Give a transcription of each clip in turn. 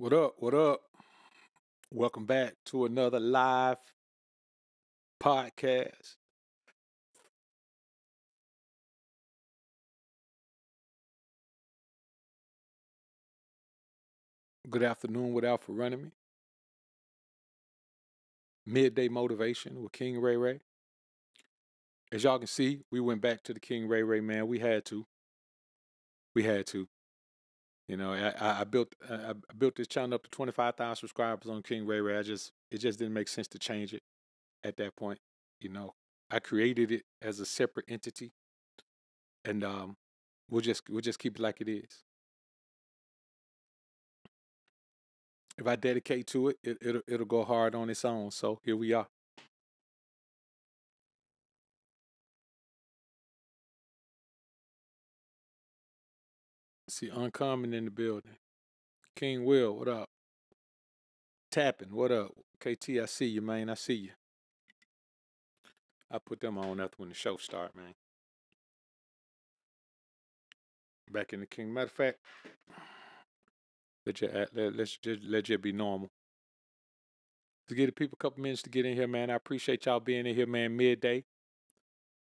What up? What up? Welcome back to another live podcast. Good afternoon without for running me. Midday motivation with King Ray Ray. As y'all can see, we went back to the King Ray Ray, man. We had to. We had to. I built this channel up to 25,000 subscribers on King Ray Ray. It just didn't make sense to change it at that point. You know, I created it as a separate entity, and we'll just keep it like it is. If I dedicate to it, it'll go hard on its own. So here we are. See Uncommon in the building. King Will, what up? Tapping, what up? KT, I see you, man. I see you. I put them on after when the show start, man. Back in the King. Matter of fact, let's just be normal. To give the people a couple minutes to get in here, man. I appreciate y'all being in here, man. Midday.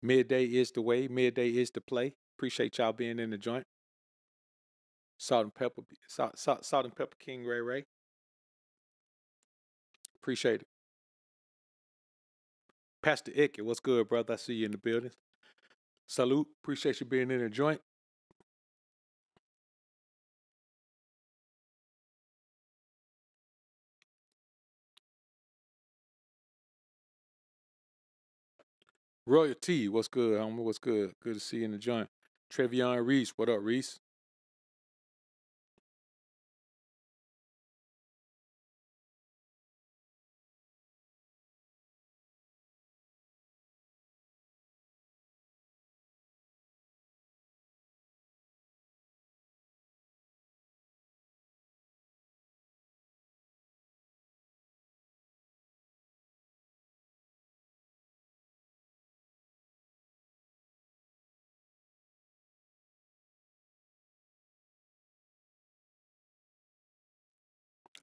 Midday is the way. Midday is the play. Appreciate y'all being in the joint. Salt and pepper King Ray Ray. Appreciate it. Pastor Icky, what's good, brother? I see you in the building. Salute. Appreciate you being in the joint. Royalty, what's good, homie? What's good? Good to see you in the joint. Trevion Reese, what up, Reese?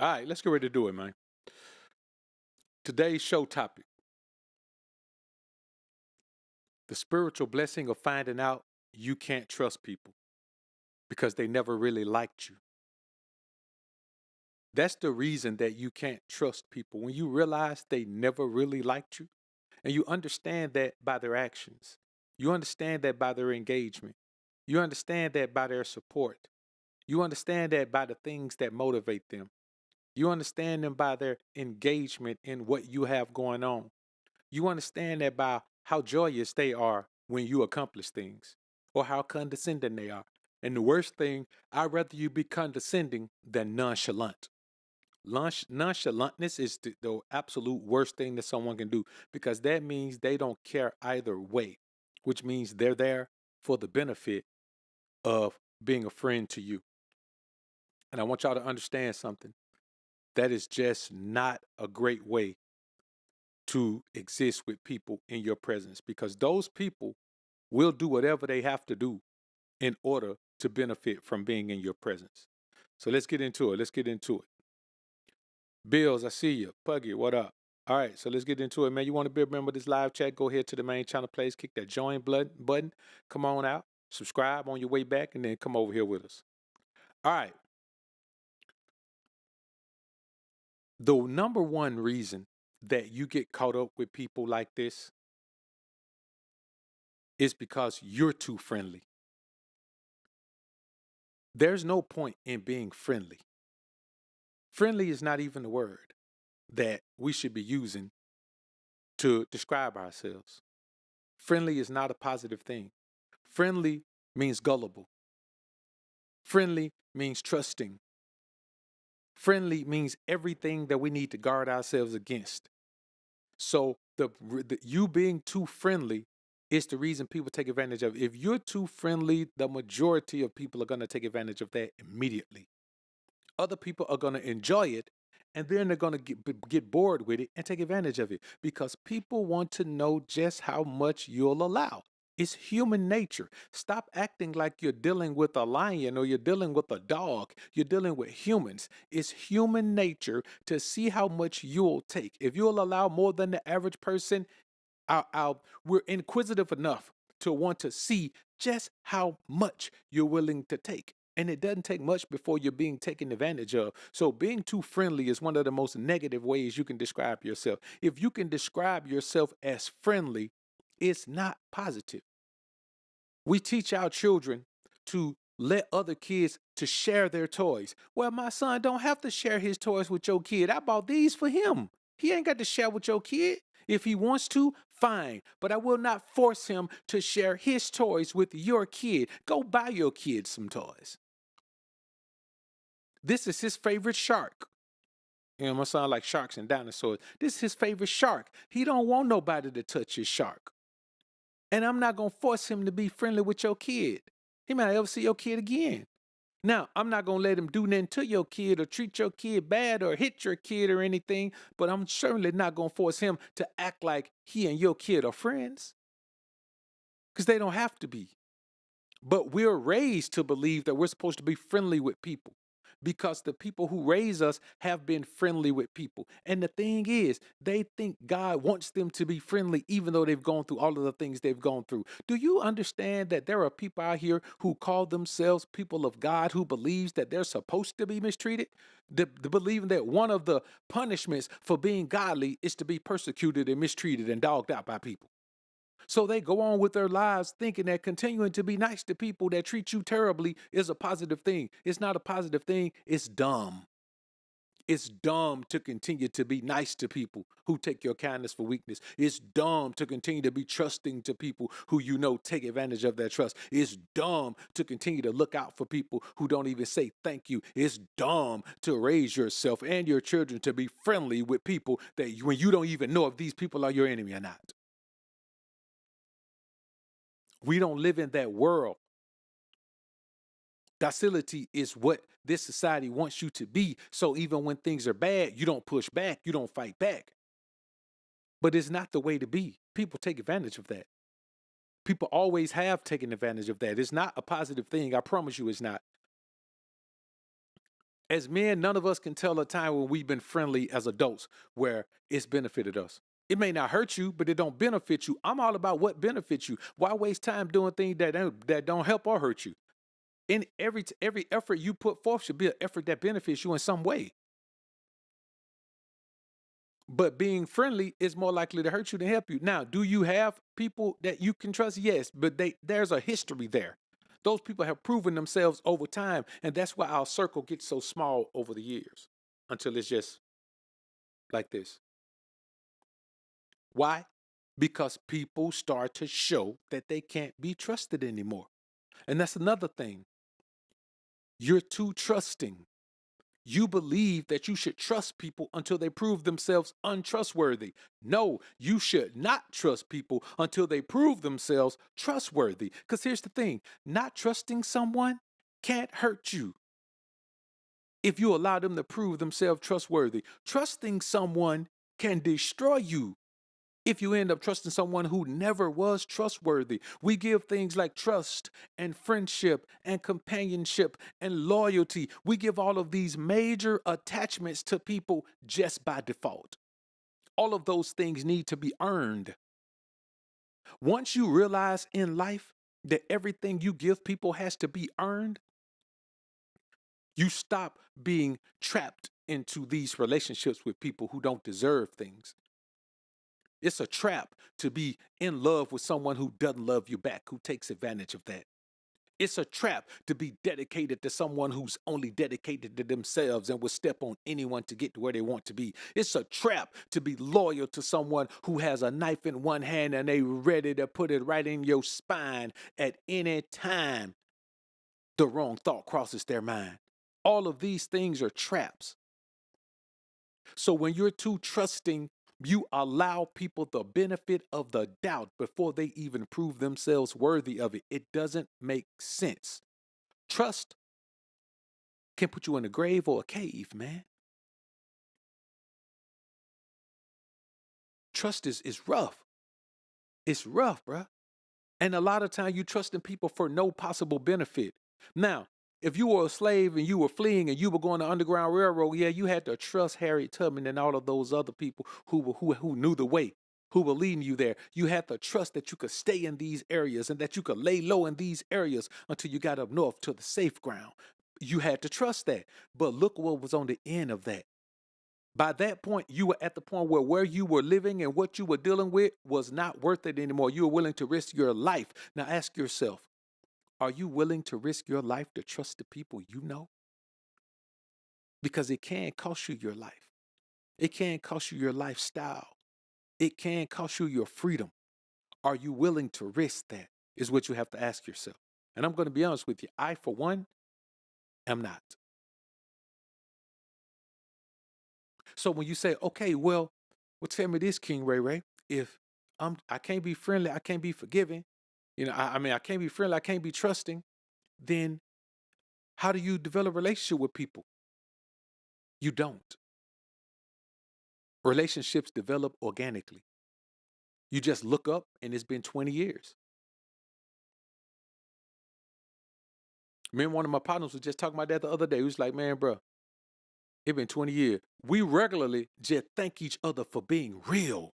All right, let's get ready to do it, man. Today's show topic: the spiritual blessing of finding out you can't trust people because they never really liked you. That's the reason that you can't trust people. When you realize they never really liked you, and you understand that by their actions, you understand that by their engagement, you understand that by their support, you understand that by the things that motivate them. You understand them by their engagement in what you have going on. You understand that by how joyous they are when you accomplish things or how condescending they are. And the worst thing, I'd rather you be condescending than nonchalant. Nonchalantness is the absolute worst thing that someone can do because that means they don't care either way, which means they're there for the benefit of being a friend to you. And I want y'all to understand something. That is just not a great way to exist with people in your presence because those people will do whatever they have to do in order to benefit from being in your presence. So let's get into it. Let's get into it. Bills, I see you. Puggy, what up? All right, so let's get into it, man. You want to be a member of this live chat? Go ahead to the main channel, please. Kick that join button. Come on out. Subscribe on your way back, and then come over here with us. All right. The number one reason that you get caught up with people like this is because you're too friendly. There's no point in being friendly. Friendly is not even the word that we should be using to describe ourselves. Friendly is not a positive thing. Friendly means gullible. Friendly means trusting. Friendly means everything that we need to guard ourselves against. So the you being too friendly is the reason people take advantage of it. If you're too friendly, the majority of people are going to take advantage of that immediately. Other people are going to enjoy it, and then they're going to get bored with it and take advantage of it because people want to know just how much you'll allow. It's human nature. Stop acting like you're dealing with a lion or you're dealing with a dog. You're dealing with humans. It's human nature to see how much you'll take. If you'll allow more than the average person, we're inquisitive enough to want to see just how much you're willing to take. And it doesn't take much before you're being taken advantage of. So being too friendly is one of the most negative ways you can describe yourself. If you can describe yourself as friendly, it's not positive. We teach our children to let other kids to share their toys. Well, my son don't have to share his toys with your kid. I bought these for him. He ain't got to share with your kid. If he wants to, fine. But I will not force him to share his toys with your kid. Go buy your kid some toys. This is his favorite shark. You know, my son like sharks and dinosaurs. This is his favorite shark. He don't want nobody to touch his shark. And I'm not going to force him to be friendly with your kid. He might not ever see your kid again. Now, I'm not going to let him do nothing to your kid or treat your kid bad or hit your kid or anything, but I'm certainly not going to force him to act like he and your kid are friends because they don't have to be. But we're raised to believe that we're supposed to be friendly with people because the people who raise us have been friendly with people. And the thing is, they think God wants them to be friendly even though they've gone through all of the things they've gone through. Do you understand that there are people out here who call themselves people of God who believes that they're supposed to be mistreated? The believing that one of the punishments for being godly is to be persecuted and mistreated and dogged out by people. So they go on with their lives thinking that continuing to be nice to people that treat you terribly is a positive thing. It's not a positive thing. It's dumb. It's dumb to continue to be nice to people who take your kindness for weakness. It's dumb to continue to be trusting to people who you know take advantage of that trust. It's dumb to continue to look out for people who don't even say thank you. It's dumb to raise yourself and your children to be friendly with people that when you don't even know if these people are your enemy or not. We don't live in that world. Docility is what this society wants you to be. So even when things are bad, you don't push back, you don't fight back. But it's not the way to be. People take advantage of that. People always have taken advantage of that. It's not a positive thing. I promise you it's not. As men, none of us can tell a time when we've been friendly as adults where it's benefited us. It may not hurt you, but it don't benefit you. I'm all about what benefits you. Why waste time doing things that don't help or hurt you? In every effort you put forth should be an effort that benefits you in some way. But being friendly is more likely to hurt you than help you. Now, do you have people that you can trust? Yes, but there's a history there. Those people have proven themselves over time, and that's why our circle gets so small over the years until it's just like this. Why? Because people start to show that they can't be trusted anymore. And that's another thing. You're too trusting. You believe that you should trust people until they prove themselves untrustworthy. No, you should not trust people until they prove themselves trustworthy. Because here's the thing, not trusting someone can't hurt you if you allow them to prove themselves trustworthy. Trusting someone can destroy you if you end up trusting someone who never was trustworthy. We give things like trust and friendship and companionship and loyalty. We give all of these major attachments to people just by default. All of those things need to be earned. Once you realize in life that everything you give people has to be earned, you stop being trapped into these relationships with people who don't deserve things. It's a trap to be in love with someone who doesn't love you back, who takes advantage of that. It's a trap to be dedicated to someone who's only dedicated to themselves and will step on anyone to get to where they want to be. It's a trap to be loyal to someone who has a knife in one hand and they ready to put it right in your spine at any time the wrong thought crosses their mind. All of these things are traps. So when you're too trusting, you allow people the benefit of the doubt before they even prove themselves worthy of it. It doesn't make sense. Trust can put you in a grave or a cave, man. Trust is rough. It's rough, bruh. And a lot of times you trust in people for no possible benefit. Now, if you were a slave and you were fleeing and you were going to Underground Railroad, yeah, you had to trust Harriet Tubman and all of those other people who knew the way, who were leading you there. You had to trust that you could stay in these areas and that you could lay low in these areas until you got up north to the safe ground. You had to trust that. But look what was on the end of that. By that point, you were at the point where you were living and what you were dealing with was not worth it anymore. You were willing to risk your life. Now ask yourself, are you willing to risk your life to trust the people you know? Because it can cost you your life. It can cost you your lifestyle. It can cost you your freedom. Are you willing to risk that? Is what you have to ask yourself. And I'm going to be honest with you. I, for one, am not. So when you say, okay, well, tell me this, King Ray Ray, if I can't be friendly, I can't be forgiving, I mean, I can't be friendly, I can't be trusting, then how do you develop a relationship with people? You don't. Relationships develop organically. You just look up and it's been 20 years. Me and one of my partners was just talking about that the other day. He was like, man, bro, it's been 20 years. We regularly just thank each other for being real.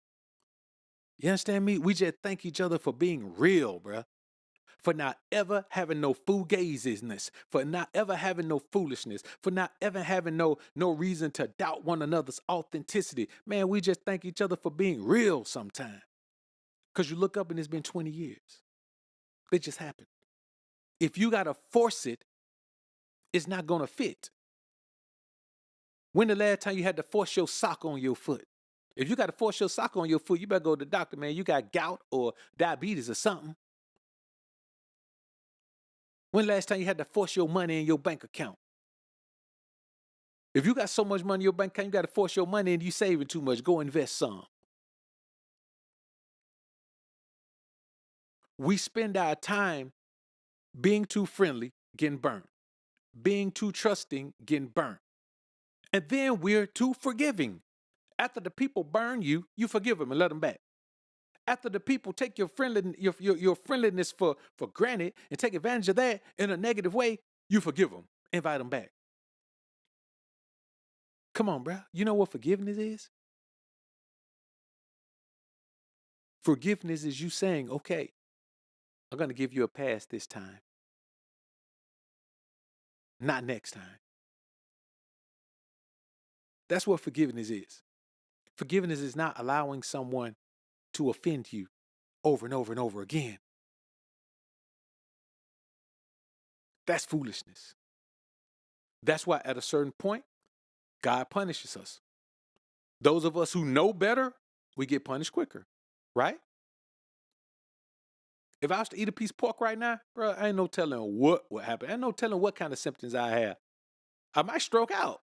You understand me? We just thank each other for being real, bro. For not ever having no fugaziness, for not ever having no foolishness, for not ever having no reason to doubt one another's authenticity. Man, we just thank each other for being real sometime. Because you look up and it's been 20 years. It just happened. If you got to force it, it's not going to fit. When the last time you had to force your sock on your foot? If you got to force your sock on your foot, you better go to the doctor, man. You got gout or diabetes or something. When the last time you had to force your money in your bank account? If you got so much money in your bank account, you got to force your money and you saving too much. Go invest some. We spend our time being too friendly, getting burnt. Being too trusting, getting burnt. And then we're too forgiving. After the people burn you, you forgive them and let them back. After the people take your friendliness for granted and take advantage of that in a negative way, you forgive them, invite them back. Come on, bro. You know what forgiveness is? Forgiveness is you saying, okay, I'm going to give you a pass this time. Not next time. That's what forgiveness is. Forgiveness is not allowing someone to offend you over and over and over again. That's foolishness. That's why at a certain point, God punishes us. Those of us who know better, we get punished quicker, right? If I was to eat a piece of pork right now, bro, I ain't no telling what would happen. I ain't no telling what kind of symptoms I have. I might stroke out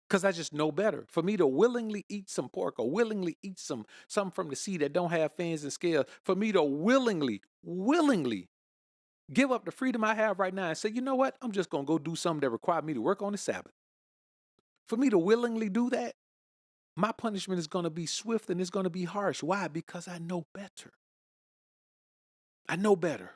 because I just know better. For me to willingly eat some pork or willingly eat something from the sea that don't have fins and scales, for me to willingly give up the freedom I have right now and say, you know what? I'm just going to go do something that requires me to work on the Sabbath. For me to willingly do that, my punishment is going to be swift and it's going to be harsh. Why? Because I know better. I know better.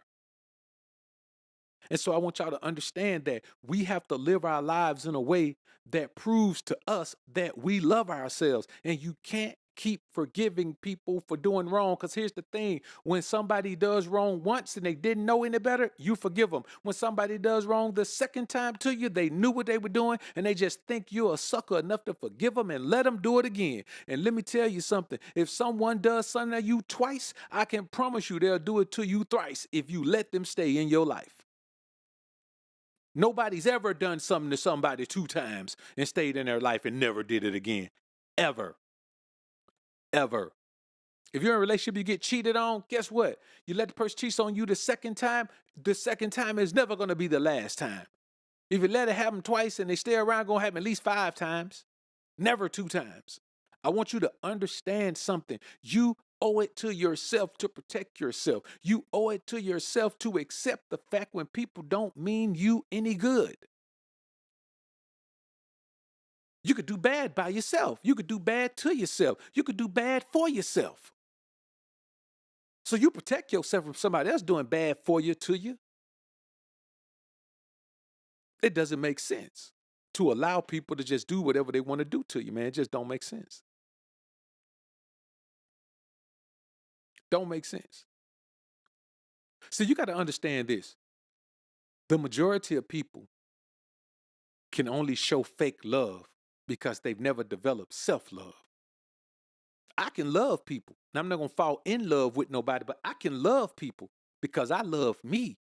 And so I want y'all to understand that we have to live our lives in a way that proves to us that we love ourselves. And you can't keep forgiving people for doing wrong. Because here's the thing. When somebody does wrong once and they didn't know any better, you forgive them. When somebody does wrong the second time to you, they knew what they were doing and they just think you're a sucker enough to forgive them and let them do it again. And let me tell you something. If someone does something to you twice, I can promise you they'll do it to you thrice if you let them stay in your life. Nobody's ever done something to somebody 2 times and stayed in their life and never did it again. Ever. Ever. If you're in a relationship, you get cheated on, guess what? You let the person cheat on you the second time is never going to be the last time. If you let it happen twice and they stay around, going to happen at least 5 times. Never 2 times. I want you to understand something. You owe it to yourself to protect yourself. You owe it to yourself to accept the fact when people don't mean you any good. You could do bad by yourself. You could do bad to yourself. You could do bad for yourself. So you protect yourself from somebody else doing bad for you to you. It doesn't make sense to allow people to just do whatever they want to do to you, man. It just don't make sense. Don't make sense. So you got to understand this. The majority of people can only show fake love because they've never developed self-love. I can love people. Now, I'm not going to fall in love with nobody, but I can love people because I love me.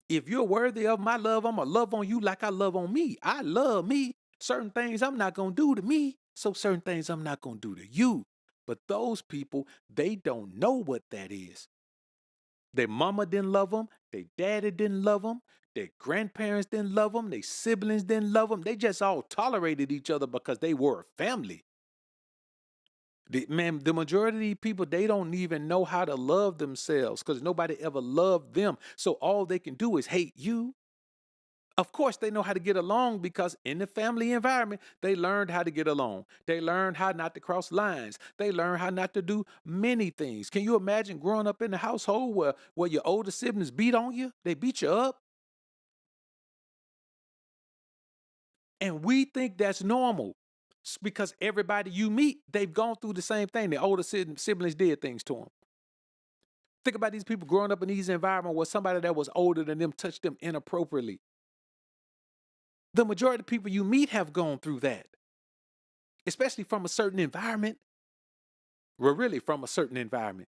If you're worthy of my love, I'm going to love on you like I love on me. I love me. Certain things I'm not going to do to me, so certain things I'm not going to do to you. But those people, they don't know what that is. Their mama didn't love them. Their daddy didn't love them. Their grandparents didn't love them. Their siblings didn't love them. They just all tolerated each other because they were a family. The majority of these people, they don't even know how to love themselves because nobody ever loved them. So all they can do is hate you. Of course, they know how to get along because in the family environment, they learned how to get along. They learned how not to cross lines. They learned how not to do many things. Can you imagine growing up in a household where your older siblings beat on you? They beat you up. And we think that's normal because everybody you meet, they've gone through the same thing. The older siblings did things to them. Think about these people growing up in these environments where somebody that was older than them touched them inappropriately. The majority of people you meet have gone through that, especially from a certain environment. Well, really from a certain environment.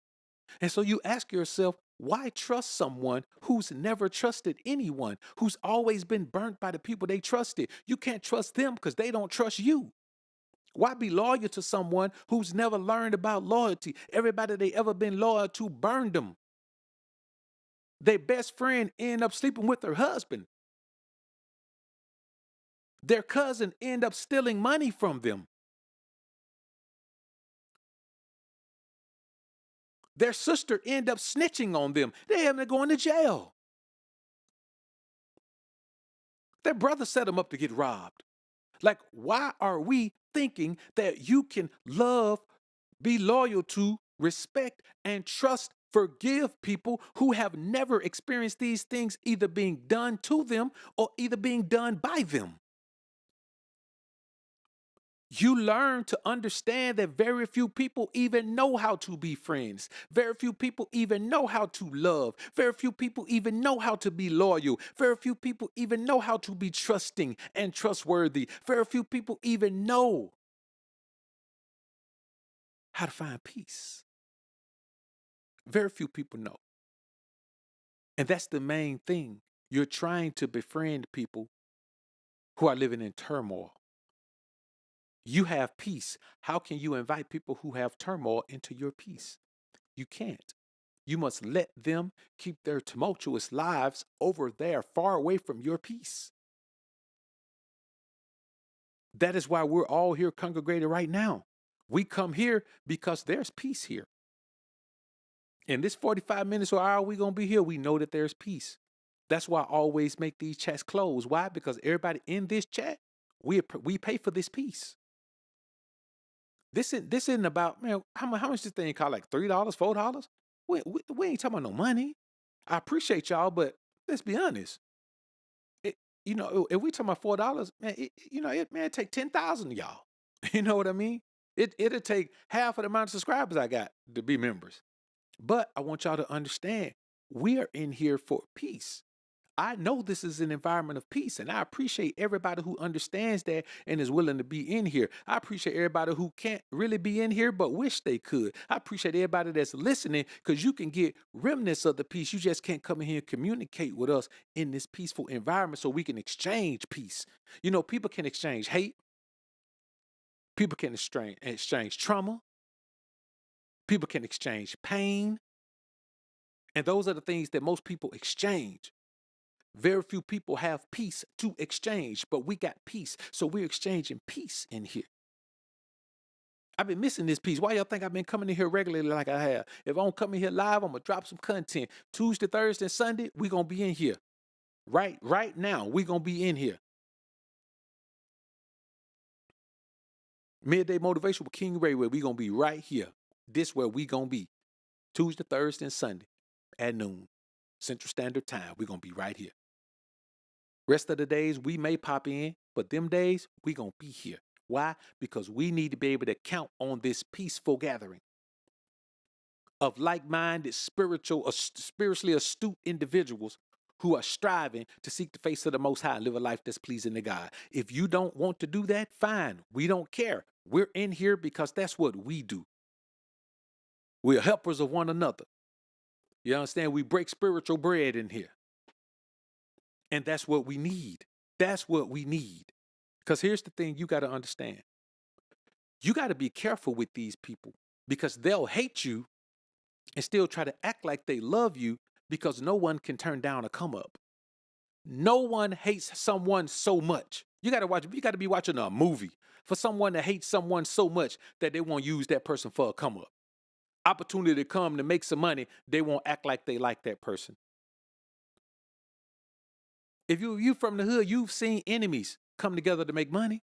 And so you ask yourself, why trust someone who's never trusted anyone, who's always been burnt by the people they trusted? You can't trust them because they don't trust you. Why be loyal to someone who's never learned about loyalty? Everybody they ever been loyal to burned them. Their best friend ended up sleeping with their husband. Their cousin ended up stealing money from them. Their sister ended up snitching on them. They ended up going to jail. Their brother set them up to get robbed. Like, why are we thinking that you can love, be loyal to, respect, and trust, forgive people who have never experienced these things either being done to them or either being done by them? You learn to understand that very few people even know how to be friends. Very few people even know how to love. Very few people even know how to be loyal. Very few people even know how to be trusting and trustworthy. Very few people even know how to find peace. Very few people know. And that's the main thing. You're trying to befriend people who are living in turmoil. You have peace. How can you invite people who have turmoil into your peace? You can't. You must let them keep their tumultuous lives over there, far away from your peace. That is why we're all here congregated right now. We come here because there's peace here. In this 45 minutes or hour we're going to be here, we know that there's peace. That's why I always make these chats close. Why? Because everybody in this chat, we pay for this peace. This isn't about, man, how much this thing cost? Like $3, $4? We ain't talking about no money. I appreciate y'all, but let's be honest. It, if we talking about $4, man, it take 10,000 of y'all. You know what I mean? It'll take half of the amount of subscribers I got to be members. But I want y'all to understand, we are in here for peace. I know this is an environment of peace, and I appreciate everybody who understands that and is willing to be in here. I appreciate everybody who can't really be in here but wish they could. I appreciate everybody that's listening because you can get remnants of the peace. You just can't come in here and communicate with us in this peaceful environment so we can exchange peace. People can exchange hate. People can exchange trauma. People can exchange pain. And those are the things that most people exchange. Very few people have peace to exchange, but we got peace. So we're exchanging peace in here. I've been missing this piece. Why y'all think I've been coming in here regularly like I have? If I don't come in here live, I'm going to drop some content. Tuesday, Thursday, and Sunday, we're going to be in here. Right now, we're going to be in here. Midday Motivation with King Ray, where we're going to be right here. This where we going to be. Tuesday, Thursday, and Sunday at noon, Central Standard Time. We're going to be right here. Rest of the days, we may pop in, but them days, we're going to be here. Why? Because we need to be able to count on this peaceful gathering of like-minded, spiritually astute individuals who are striving to seek the face of the Most High and live a life that's pleasing to God. If you don't want to do that, fine. We don't care. We're in here because that's what we do. We're helpers of one another. You understand? We break spiritual bread in here. And that's what we need. That's what we need. Because here's the thing you got to understand. You got to be careful with these people because they'll hate you and still try to act like they love you because no one can turn down a come up. No one hates someone so much. You got to be watching a movie for someone to hate someone so much that they won't use that person for a come up. Opportunity to come to make some money, they won't act like they like that person. If you from the hood, you've seen enemies come together to make money.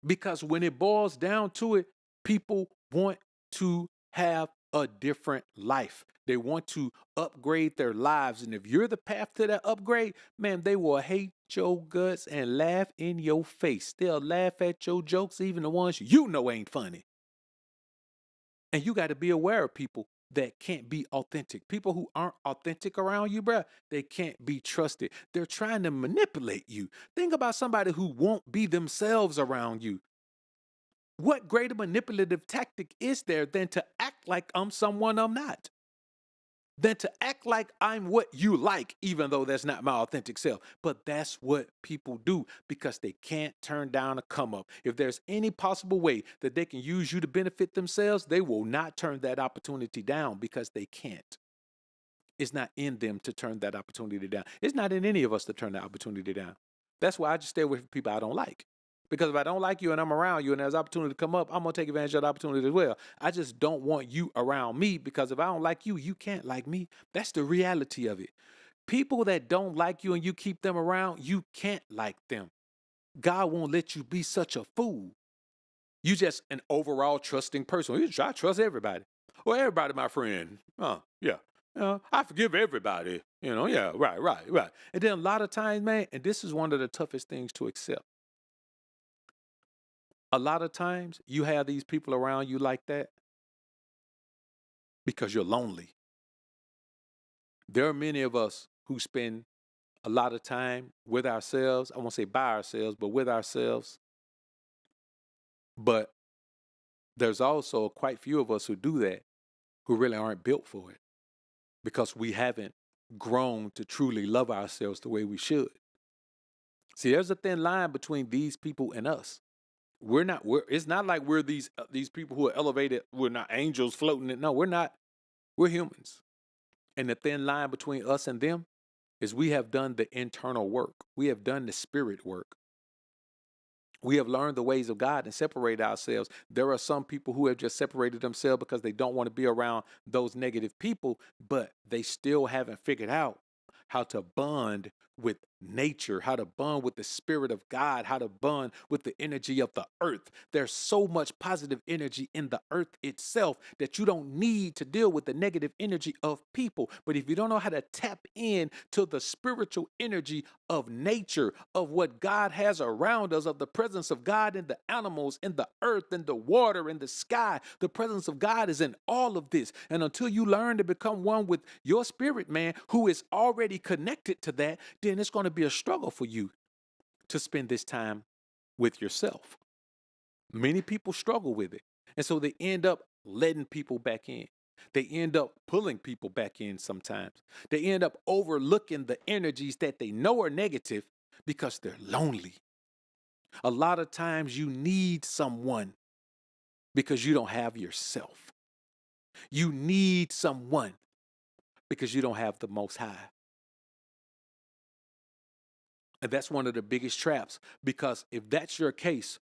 Because when it boils down to it, people want to have a different life. They want to upgrade their lives. And if you're the path to that upgrade, man, they will hate your guts and laugh in your face. They'll laugh at your jokes, even the ones you know ain't funny. And you got to be aware of people that can't be authentic. People who aren't authentic around you, bruh, they can't be trusted. They're trying to manipulate you. Think about somebody who won't be themselves around you. What greater manipulative tactic is there than to act like I'm someone I'm not? Than to act like I'm what you like, even though that's not my authentic self. But that's what people do because they can't turn down a come up. If there's any possible way that they can use you to benefit themselves, they will not turn that opportunity down because they can't. It's not in them to turn that opportunity down. It's not in any of us to turn that opportunity down. That's why I just stay away from people I don't like. Because if I don't like you and I'm around you and there's opportunity to come up, I'm going to take advantage of the opportunity as well. I just don't want you around me because if I don't like you, you can't like me. That's the reality of it. People that don't like you and you keep them around, you can't like them. God won't let you be such a fool. You just an overall trusting person. I trust everybody. Well, everybody, my friend. Yeah. I forgive everybody. Yeah, right. And then a lot of times, man, and this is one of the toughest things to accept. A lot of times you have these people around you like that because you're lonely. There are many of us who spend a lot of time with ourselves. I won't say by ourselves, but with ourselves. But there's also quite few of us who do that who really aren't built for it because we haven't grown to truly love ourselves the way we should. See, there's a thin line between these people and us. It's not like we're these people who are elevated. We're not angels floating. No, we're not. We're humans. And the thin line between us and them is we have done the internal work. We have done the spirit work. We have learned the ways of God and separated ourselves. There are some people who have just separated themselves because they don't want to be around those negative people, but they still haven't figured out how to bond with nature, how to bond with the spirit of God, how to bond with the energy of the earth. There's so much positive energy in the earth itself that you don't need to deal with the negative energy of people. But if you don't know how to tap in to the spiritual energy of nature, of what God has around us, of the presence of God in the animals, in the earth, in the water, in the sky, the presence of God is in all of this. And until you learn to become one with your spirit, man, who is already connected to that, then it's going to be a struggle for you to spend this time with yourself. Many people struggle with it. And so they end up letting people back in. They end up pulling people back in sometimes. They end up overlooking the energies that they know are negative because they're lonely. A lot of times you need someone because you don't have yourself. You need someone because you don't have the Most High. And that's one of the biggest traps, because if that's your case,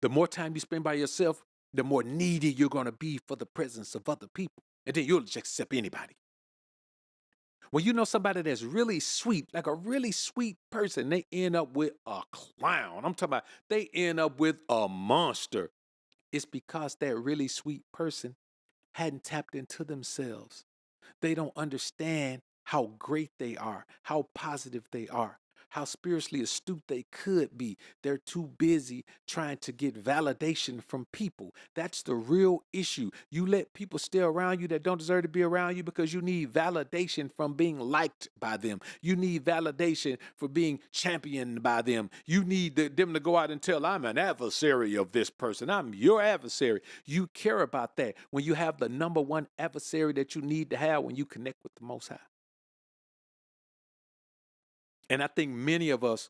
the more time you spend by yourself, the more needy you're going to be for the presence of other people. And then you'll just accept anybody. When you know somebody that's really sweet, like a really sweet person, they end up with a clown. I'm talking about they end up with a monster. It's because that really sweet person hadn't tapped into themselves. They don't understand how great they are, how positive they are, how spiritually astute they could be. They're too busy trying to get validation from people. That's the real issue. You let people stay around you that don't deserve to be around you because you need validation from being liked by them. You need validation for being championed by them. You need them to go out and tell, I'm an adversary of this person. I'm your adversary. You care about that when you have the number one adversary that you need to have when you connect with the Most High. And I think many of us,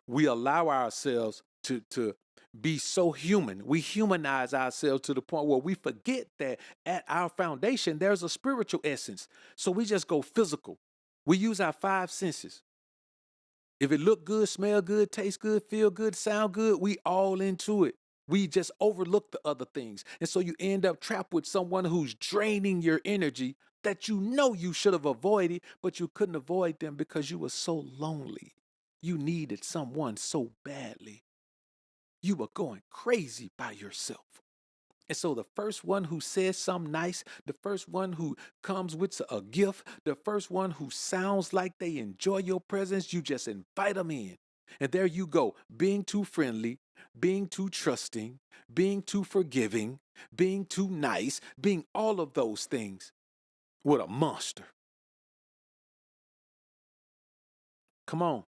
we allow ourselves to be so human. We humanize ourselves to the point where we forget that at our foundation, there's a spiritual essence. So we just go physical. We use our five senses. If it look good, smell good, taste good, feel good, sound good, we all into it. We just overlook the other things. And so you end up trapped with someone who's draining your energy that you know you should have avoided, but you couldn't avoid them because you were so lonely. You needed someone so badly. You were going crazy by yourself. And so the first one who says something nice, the first one who comes with a gift, the first one who sounds like they enjoy your presence, you just invite them in. And there you go, being too friendly, being too trusting, being too forgiving, being too nice, being all of those things with a monster. Come on.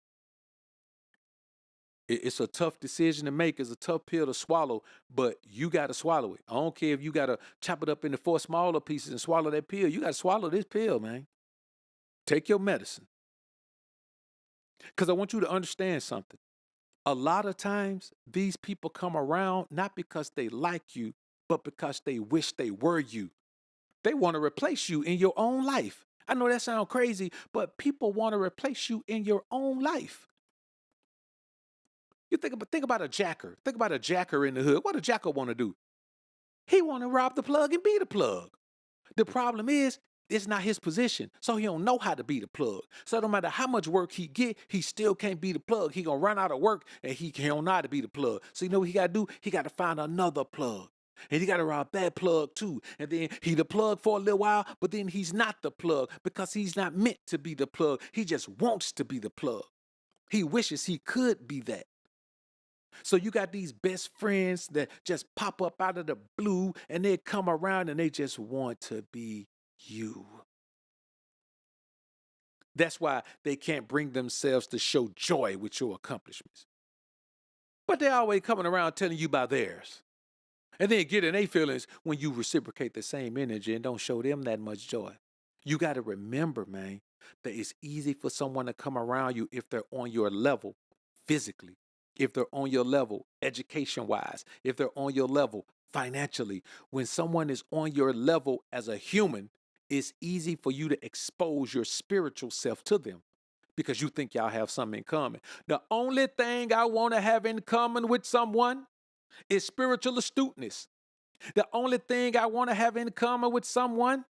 It's a tough decision to make. It's a tough pill to swallow, but you got to swallow it. I don't care if you got to chop it up into 4 smaller pieces and swallow that pill. You got to swallow this pill, man. Take your medicine. Because I want you to understand something. A lot of times, these people come around not because they like you, but because they wish they were you. They want to replace you in your own life. I know that sounds crazy, but people want to replace you in your own life. You think about a jacker. Think about a jacker in the hood. What a jacker want to do? He want to rob the plug and be the plug. The problem is, it's not his position, so he don't know how to be the plug. So no matter how much work he get, he still can't be the plug. He gonna run out of work, and he don't know how to be the plug. So you know what he gotta do? He gotta find another plug. And he got to rob that plug too. And then he the plug for a little while, but then he's not the plug because he's not meant to be the plug. He just wants to be the plug. He wishes he could be that. So you got these best friends that just pop up out of the blue and they come around and they just want to be you. That's why they can't bring themselves to show joy with your accomplishments. But they're always coming around telling you about theirs. And then get in their feelings when you reciprocate the same energy and don't show them that much joy. You got to remember, man, that it's easy for someone to come around you if they're on your level physically, if they're on your level education wise, if they're on your level financially. When someone is on your level as a human, it's easy for you to expose your spiritual self to them because you think y'all have something in common. The only thing I want to have in common with someone is spiritual astuteness. The only thing I want to have in common with someone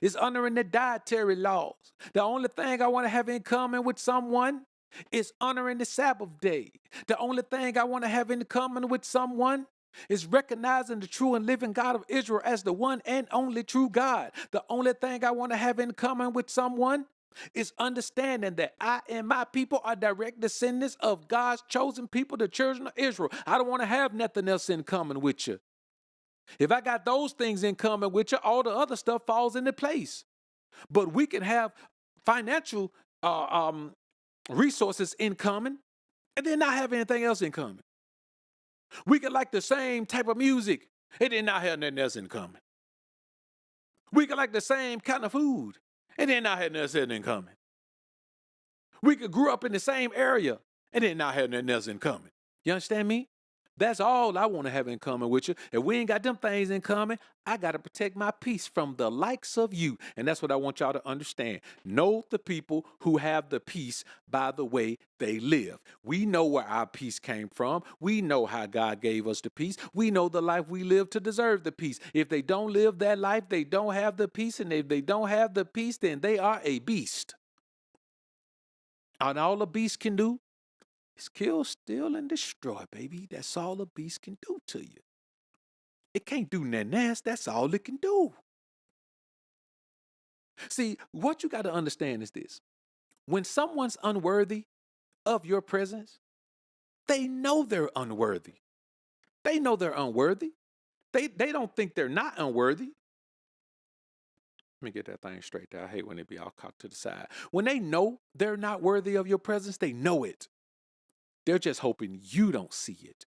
is honoring the dietary laws. The only thing I want to have in common with someone is honoring the Sabbath day. The only thing I want to have in common with someone is recognizing the true and living God of Israel as the one and only true God. The only thing I want to have in common with someone is understanding that I and my people are direct descendants of God's chosen people, the children of Israel. I don't want to have nothing else in common with you. If I got those things in common with you, all the other stuff falls into place. But we can have financial resources in common and then not have anything else in common. We could like the same type of music and then not have nothing else in common. We could like the same kind of food and then not have nothing else in common. We could grow up in the same area and then not have nothing else in common. You understand me? That's all I want to have in common with you. If we ain't got them things in common, I got to protect my peace from the likes of you. And that's what I want y'all to understand. Know the people who have the peace by the way they live. We know where our peace came from. We know how God gave us the peace. We know the life we live to deserve the peace. If they don't live that life, they don't have the peace. And if they don't have the peace, then they are a beast. And all a beast can do is kill, steal, and destroy, baby. That's all a beast can do to you. It can't do nothing else. That's all it can do. See, what you got to understand is this. When someone's unworthy of your presence, they know they're unworthy. They know they're unworthy. They don't think they're not unworthy. Let me get that thing straight there. I hate when it be all cocked to the side. When they know they're not worthy of your presence, they know it. They're just hoping you don't see it.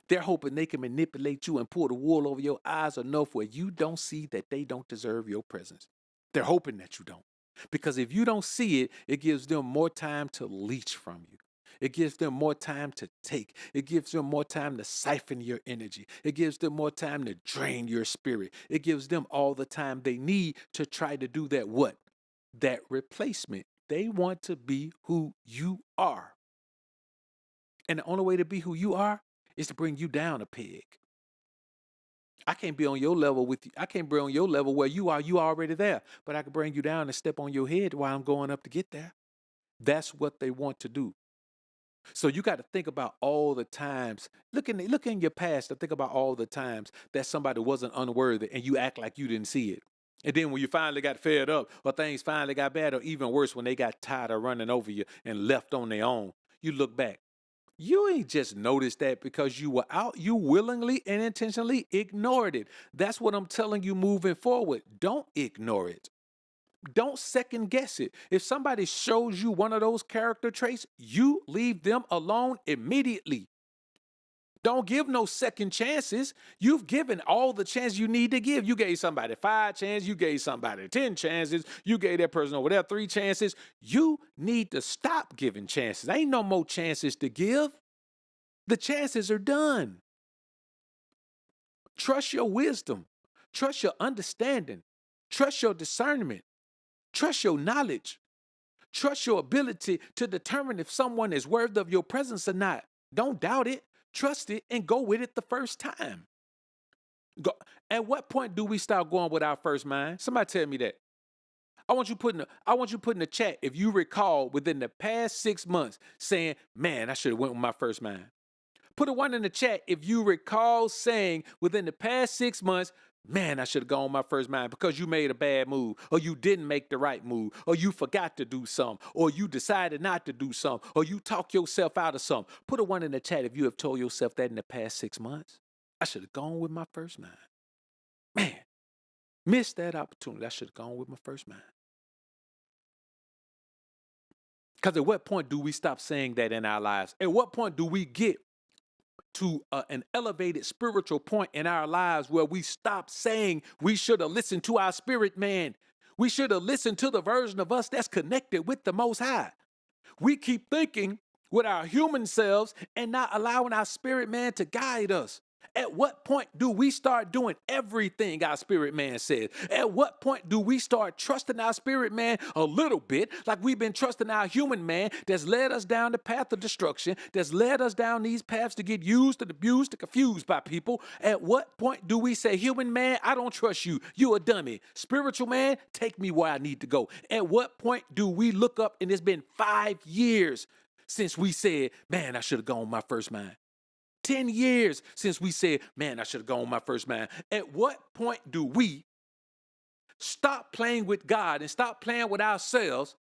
They're hoping they can manipulate you and pull the wool over your eyes enough where you don't see that they don't deserve your presence. They're hoping that you don't. Because if you don't see it, it gives them more time to leech from you. It gives them more time to take. It gives them more time to siphon your energy. It gives them more time to drain your spirit. It gives them all the time they need to try to do that what? That replacement. They want to be who you are. And the only way to be who you are is to bring you down a peg. I can't be on your level with you. I can't be on your level where you are. You already there. But I can bring you down and step on your head while I'm going up to get there. That's what they want to do. So you got to think about all the times. Look in your past and think about all the times that somebody wasn't unworthy and you act like you didn't see it. And then when you finally got fed up or things finally got bad, or even worse, when they got tired of running over you and left on their own, you look back. You ain't just noticed that because you were out. You willingly and intentionally ignored it. That's what I'm telling you moving forward. Don't ignore it. Don't second guess it. If somebody shows you one of those character traits, you leave them alone immediately. Don't give no second chances. You've given all the chance you need to give. You gave somebody 5 chances. You gave somebody 10 chances. You gave that person over there 3 chances. You need to stop giving chances. Ain't no more chances to give. The chances are done. Trust your wisdom. Trust your understanding. Trust your discernment. Trust your knowledge. Trust your ability to determine if someone is worthy of your presence or not. Don't doubt it. Trust it and go with it the first time. Go. At what point do we start going with our first mind? Somebody tell me that. I want you put in the chat if you recall within the past 6 months saying, man, I should have went with my first mind. Put a 1 in the chat if you recall saying within the past 6 months, man, I should have gone with my first mind because you made a bad move, or you didn't make the right move, or you forgot to do something, or you decided not to do something, or you talk yourself out of something. Put a 1 in the chat if you have told yourself that in the past 6 months. I should have gone with my first mind. Man, missed that opportunity. I should have gone with my first mind. Because at what point do we stop saying that in our lives? At what point do we get to an elevated spiritual point in our lives where we stop saying we should have listened to our spirit man? We should have listened to the version of us that's connected with the Most High. We keep thinking with our human selves and not allowing our spirit man to guide us. At what point do we start doing everything our spirit man says? At what point do we start trusting our spirit man a little bit like we've been trusting our human man that's led us down the path of destruction, that's led us down these paths to get used and abused and confused by people? At what point do we say, human man, I don't trust you. You a dummy. Spiritual man, take me where I need to go. At what point do we look up and it's been 5 years since we said, man, I should have gone with my first mind? 10 years since we said, man, I should have gone with my first mind. At what point do we stop playing with God and stop playing with ourselves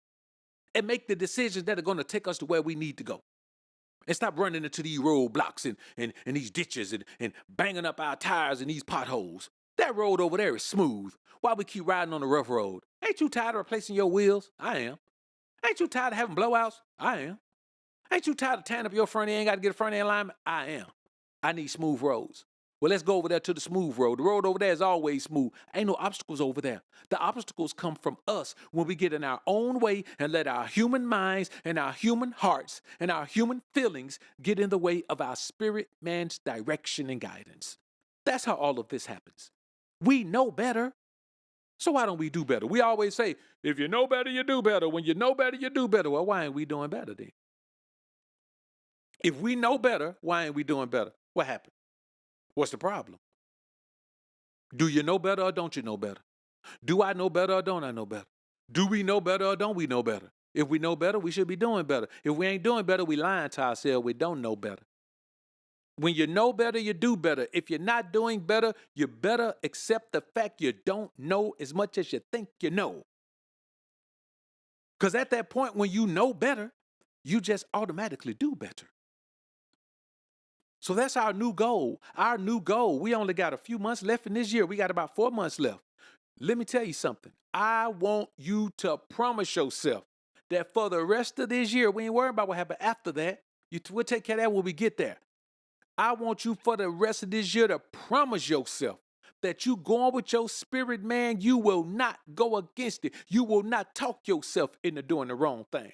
and make the decisions that are going to take us to where we need to go? And stop running into these roadblocks and these ditches and banging up our tires in these potholes. That road over there is smooth. Why we keep riding on the rough road? Ain't you tired of replacing your wheels? I am. Ain't you tired of having blowouts? I am. Ain't you tired of tearing up your front end? Got to get a front end alignment? I am. I need smooth roads. Well, let's go over there to the smooth road. The road over there is always smooth. Ain't no obstacles over there. The obstacles come from us when we get in our own way and let our human minds and our human hearts and our human feelings get in the way of our spirit man's direction and guidance. That's how all of this happens. We know better. So why don't we do better? We always say, if you know better, you do better. When you know better, you do better. Well, why ain't we doing better then? If we know better, why ain't we doing better? What happened? What's the problem? Do you know better or don't you know better? Do I know better or don't I know better? Do we know better or don't we know better? If we know better, we should be doing better. If we ain't doing better, we lying to ourselves. We don't know better. When you know better, you do better. If you're not doing better, you better accept the fact you don't know as much as you think you know. Because at that point, when you know better, you just automatically do better. So that's our new goal. Our new goal. We only got a few months left in this year. We got about 4 months left. Let me tell you something. I want you to promise yourself that for the rest of this year, we ain't worrying about what happened after that. We'll take care of that when we get there. I want you for the rest of this year to promise yourself that you going with your spirit, man. You will not go against it. You will not talk yourself into doing the wrong thing.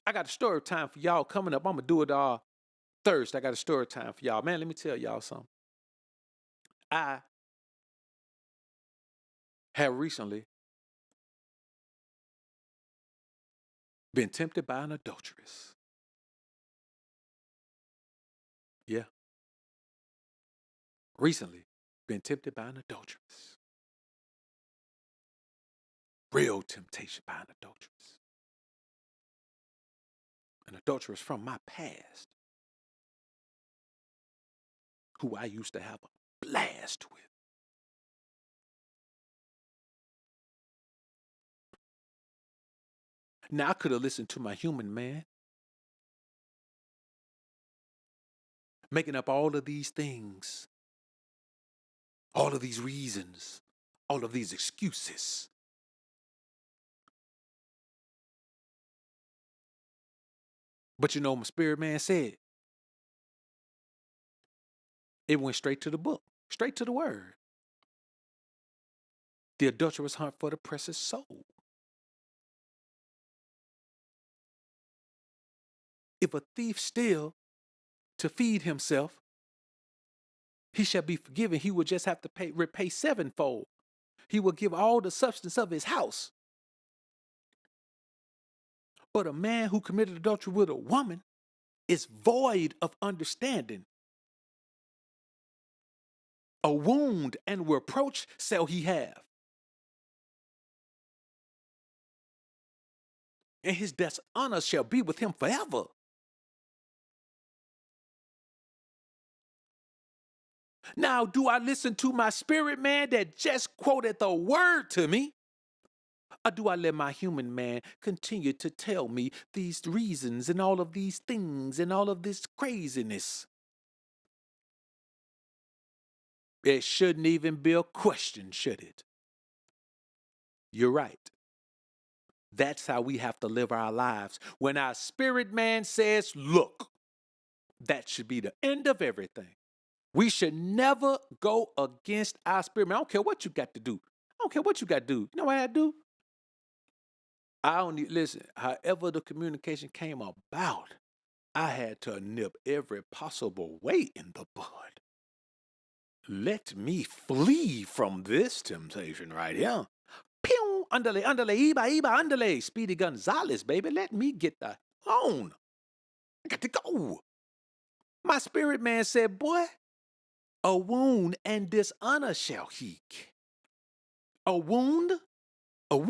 I got a story time for y'all coming up. I'm going to do it Thursday. I got a story time for y'all. Man, let me tell y'all something. I have recently been tempted by an adulteress. Yeah. Recently been tempted by an adulteress. Real temptation by an adulteress. An adulteress from my past who I used to have a blast with. Now, I could have listened to my human man, making up all of these things, all of these reasons, all of these excuses. But you know, my spirit man said, it went straight to the book, straight to the word. The adulterous hunt for the precious soul. If a thief steal to feed himself, he shall be forgiven. He will just have to repay sevenfold. He will give all the substance of his house. But a man who committed adultery with a woman is void of understanding. A wound and reproach shall he have. And his dishonor shall be with him forever. Now, do I listen to my spirit man that just quoted the word to me? Or do I let my human man continue to tell me these reasons and all of these things and all of this craziness? It shouldn't even be a question, should it? You're right. That's how we have to live our lives. When our spirit man says, look, that should be the end of everything. We should never go against our spirit man. I don't care what you got to do. I don't care what you got to do. You know what I do? I don't need, listen, however the communication came about, I had to nip every possible way in the bud. Let me flee from this temptation right here. Pew, underlay, Iba, underlay. Speedy Gonzales, baby. Let me get the on. I got to go. My spirit man said, boy, a wound and dishonor shall he. A wound? A wound?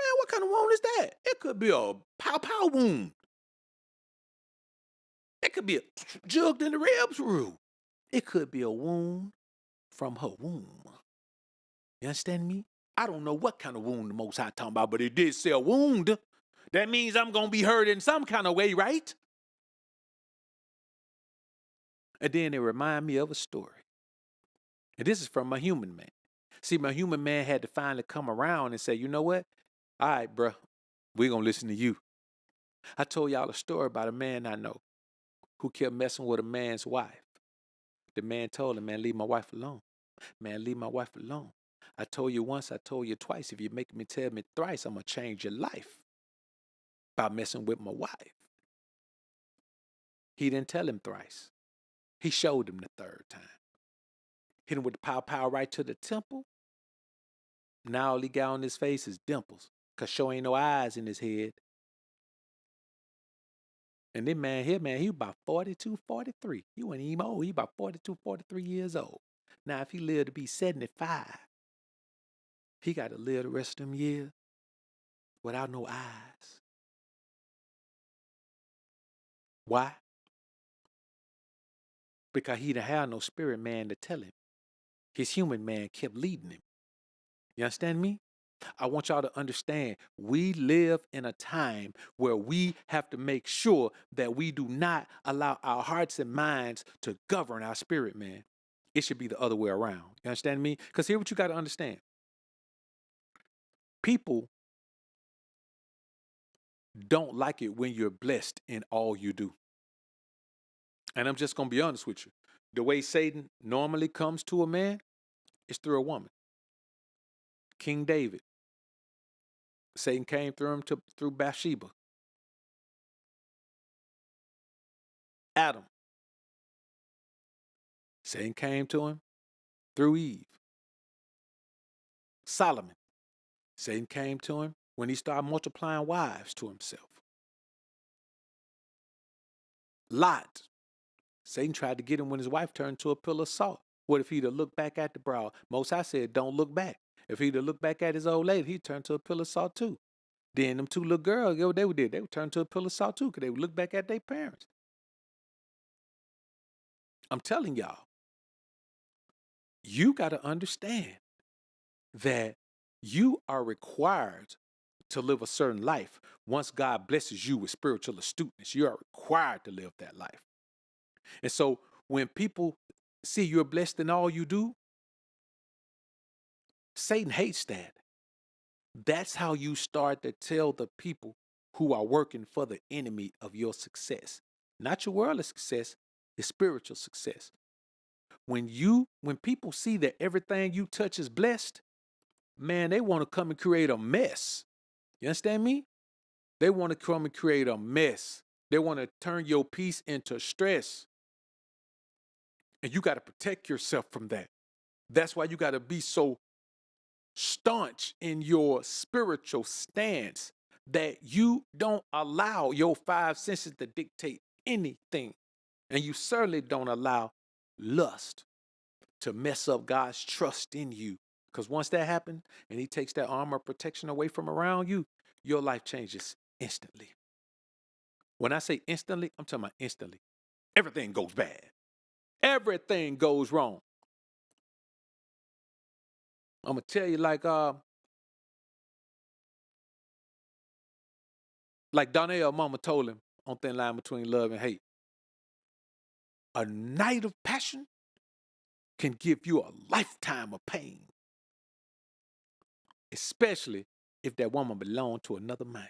Man, what kind of wound is that? It could be a pow wound. It could be a jugged in the ribs root. It could be a wound from her womb. You understand me? I don't know what kind of wound the Most High talking about, but it did say a wound. That means I'm going to be hurt in some kind of way, right? And then it remind me of a story. And this is from my human man. See, my human man had to finally come around and say, you know what? All right, bro, we're going to listen to you. I told y'all a story about a man I know who kept messing with a man's wife. The man told him, man, leave my wife alone. Man, leave my wife alone. I told you once, I told you twice. If you make me tell me thrice, I'm going to change your life by messing with my wife. He didn't tell him thrice. He showed him the third time. Hit him with the pow right to the temple. Now all he got on his face is dimples, because sure ain't no eyes in his head. And this man here, man, he was about 42, 43. He wasn't even old. He about 42, 43 years old. Now, if he lived to be 75, he got to live the rest of them years without no eyes. Why? because he didn't have no spirit man to tell him. His human man kept leading him. You understand me? I want y'all to understand we live in a time where we have to make sure that we do not allow our hearts and minds to govern our spirit, man. It should be the other way around. You understand me? Because here's what you got to understand. People don't like it when you're blessed in all you do. And I'm just going to be honest with you. The way Satan normally comes to a man is through a woman. King David, Satan came through him through Bathsheba. Adam, Satan came to him through Eve. Solomon, Satan came to him when he started multiplying wives to himself. Lot, Satan tried to get him when his wife turned to a pillar of salt. What if he'd have looked back at the brow? Most High said, don't look back. If he'd have looked back at his old lady, he'd turn to a pillar of salt too. Then them two little girls, what they did, they would turn to a pillar of salt too, because they would look back at their parents. I'm telling y'all, you got to understand that you are required to live a certain life. Once God blesses you with spiritual astuteness, you are required to live that life. And so when people see you're blessed in all you do, Satan hates that. That's how you start to tell the people who are working for the enemy of your success. Not your worldly success, your spiritual success. When people see that everything you touch is blessed, man, they want to come and create a mess. You understand me? They want to come and create a mess. They want to turn your peace into stress. And you got to protect yourself from that. That's why you got to be so staunch in your spiritual stance that you don't allow your five senses to dictate anything. And you certainly don't allow lust to mess up God's trust in you. Because once that happens and he takes that armor of protection away from around you, your life changes instantly. When I say instantly, I'm talking about instantly. Everything goes bad. Everything goes wrong. I'm going to tell you like Donnell mama told him on Thin Line Between Love and Hate. A night of passion can give you a lifetime of pain. Especially if that woman belonged to another man.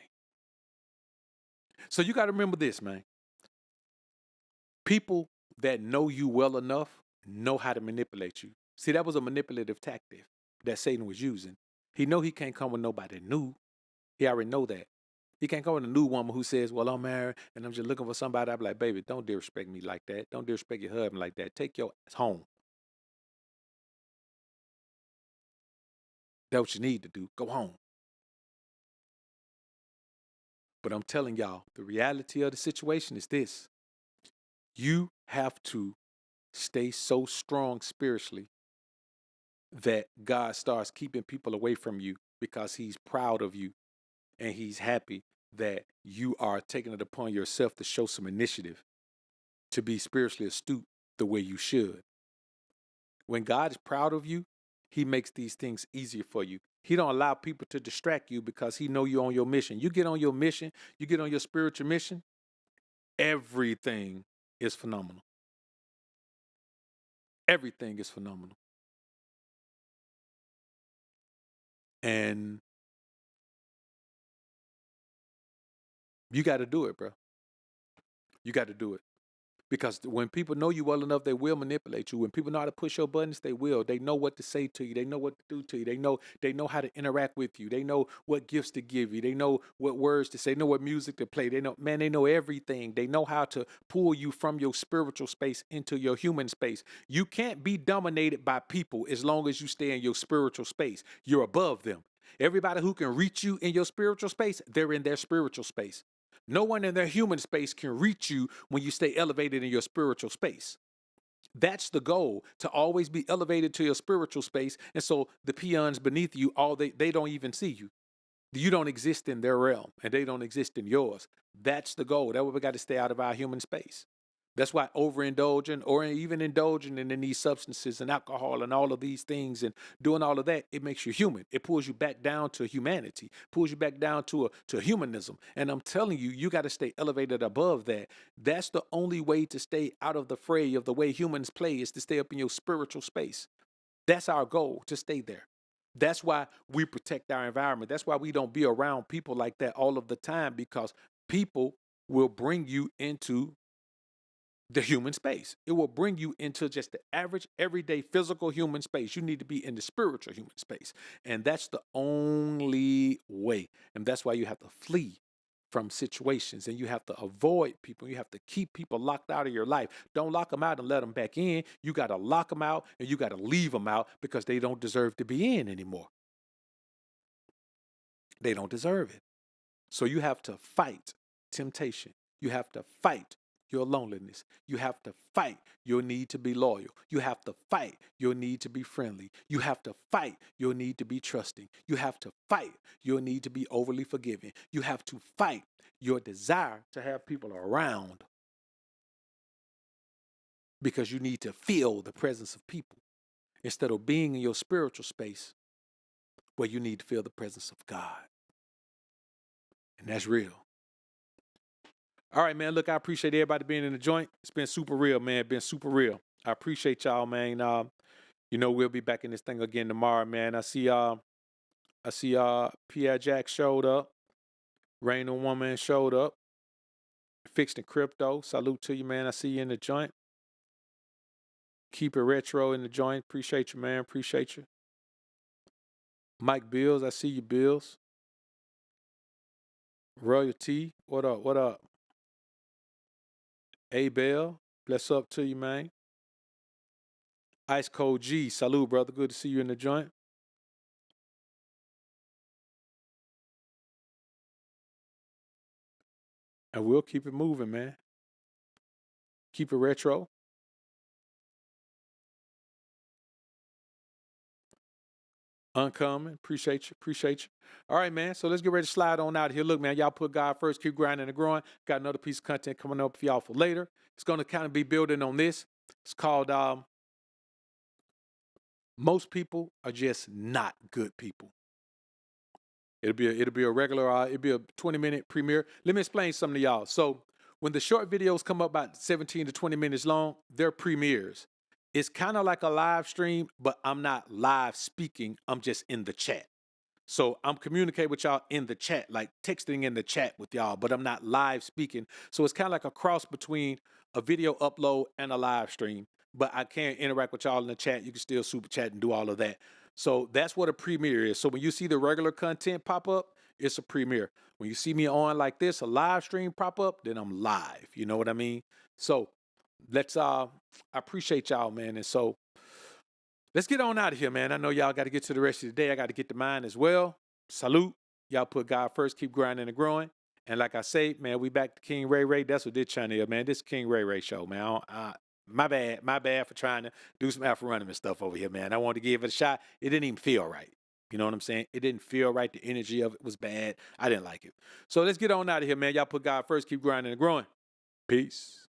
So you got to remember this, man. People that know you well enough know how to manipulate you. See, that was a manipulative tactic that Satan was using. He know he can't come with nobody new. He already know that. He can't come with a new woman who says, well, I'm married and I'm just looking for somebody. I'm like, baby, don't disrespect me like that. Don't disrespect your husband like that. Take your ass home. That's what you need to do. Go home. But I'm telling y'all, the reality of the situation is this. You have to stay so strong spiritually that God starts keeping people away from you because he's proud of you and he's happy that you are taking it upon yourself to show some initiative, to be spiritually astute the way you should. When God is proud of you, he makes these things easier for you. He don't allow people to distract you because he know you're on your mission. You get on your mission, you get on your spiritual mission, everything is phenomenal. Everything is phenomenal. And you got to do it, bro. You got to do it. Because when people know you well enough, they will manipulate you. When people know how to push your buttons, they will. They know what to say to you. They know what to do to you. They know how to interact with you. They know what gifts to give you. They know what words to say. They know what music to play. They know everything. They know how to pull you from your spiritual space into your human space. You can't be dominated by people as long as you stay in your spiritual space. You're above them. Everybody who can reach you in your spiritual space, they're in their spiritual space. No one in their human space can reach you when you stay elevated in your spiritual space. That's the goal, to always be elevated to your spiritual space. And so the peons beneath you, they don't even see you. You don't exist in their realm and they don't exist in yours. That's the goal. That's why we got to stay out of our human space. That's why overindulging or even indulging in these substances and alcohol and all of these things and doing all of that, it makes you human. It pulls you back down to humanity, pulls you back down to humanism. And I'm telling you, you got to stay elevated above that. That's the only way to stay out of the fray of the way humans play, is to stay up in your spiritual space. That's our goal, to stay there. That's why we protect our environment. That's why we don't be around people like that all of the time, because people will bring you into the human space. It will bring you into just the average, everyday physical human space. You need to be in the spiritual human space. And that's the only way. And that's why you have to flee from situations, and you have to avoid people. You have to keep people locked out of your life. Don't lock them out and let them back in. You got to lock them out, and you got to leave them out, because they don't deserve to be in anymore. They don't deserve it. So you have to fight temptation. You have to fight your loneliness. You have to fight your need to be loyal. You have to fight your need to be friendly. You have to fight your need to be trusting. You have to fight your need to be overly forgiving. You have to fight your desire to have people around, because you need to feel the presence of people instead of being in your spiritual space where you need to feel the presence of God. And that's real. All right, man. Look, I appreciate everybody being in the joint. It's been super real, man. Been super real. I appreciate y'all, man. We'll be back in this thing again tomorrow, man. I see Pierre Jack showed up. Rain and Woman showed up. Fixed in Crypto. Salute to you, man. I see you in the joint. Keep it retro in the joint. Appreciate you, man. Appreciate you. Mike Bills, I see you, Bills. Royalty, what up? What up? A Bell, bless up to you, man. Ice Cold G, salute, brother. Good to see you in the joint. And we'll keep it moving, man. Keep it retro. Uncommon. Appreciate you. Appreciate you. All right, man. So let's get ready to slide on out here. Look, man, y'all put God first. Keep grinding and growing. Got another piece of content coming up for y'all for later. It's going to kind of be building on this. It's called Most People Are Just Not Good People. It'll be a regular, it'll be a 20-minute premiere. Let me explain something to y'all. So when the short videos come up about 17 to 20 minutes long, they're premieres. It's kind of like a live stream, but I'm not live speaking. I'm just in the chat. So I'm communicating with y'all in the chat, like texting in the chat with y'all, but I'm not live speaking. So it's kind of like a cross between a video upload and a live stream, but I can't interact with y'all in the chat. You can still super chat and do all of that. So that's what a premiere is. So when you see the regular content pop up, it's a premiere. When you see me on like this, a live stream pop up, then I'm live. You know what I mean? So I appreciate y'all, man. And so let's get on out of here, man. I know y'all got to get to the rest of the day. I got to get to mine as well. Salute. Y'all put God first. Keep grinding and growing. And like I say, man, we back to King Ray Ray. That's what this channel is, man. This is King Ray Ray show, man. My bad for trying to do some alpha running and stuff over here, man. I wanted to give it a shot. It didn't even feel right. You know what I'm saying? It didn't feel right. The energy of it was bad. I didn't like it. So let's get on out of here, man. Y'all put God first. Keep grinding and growing. Peace.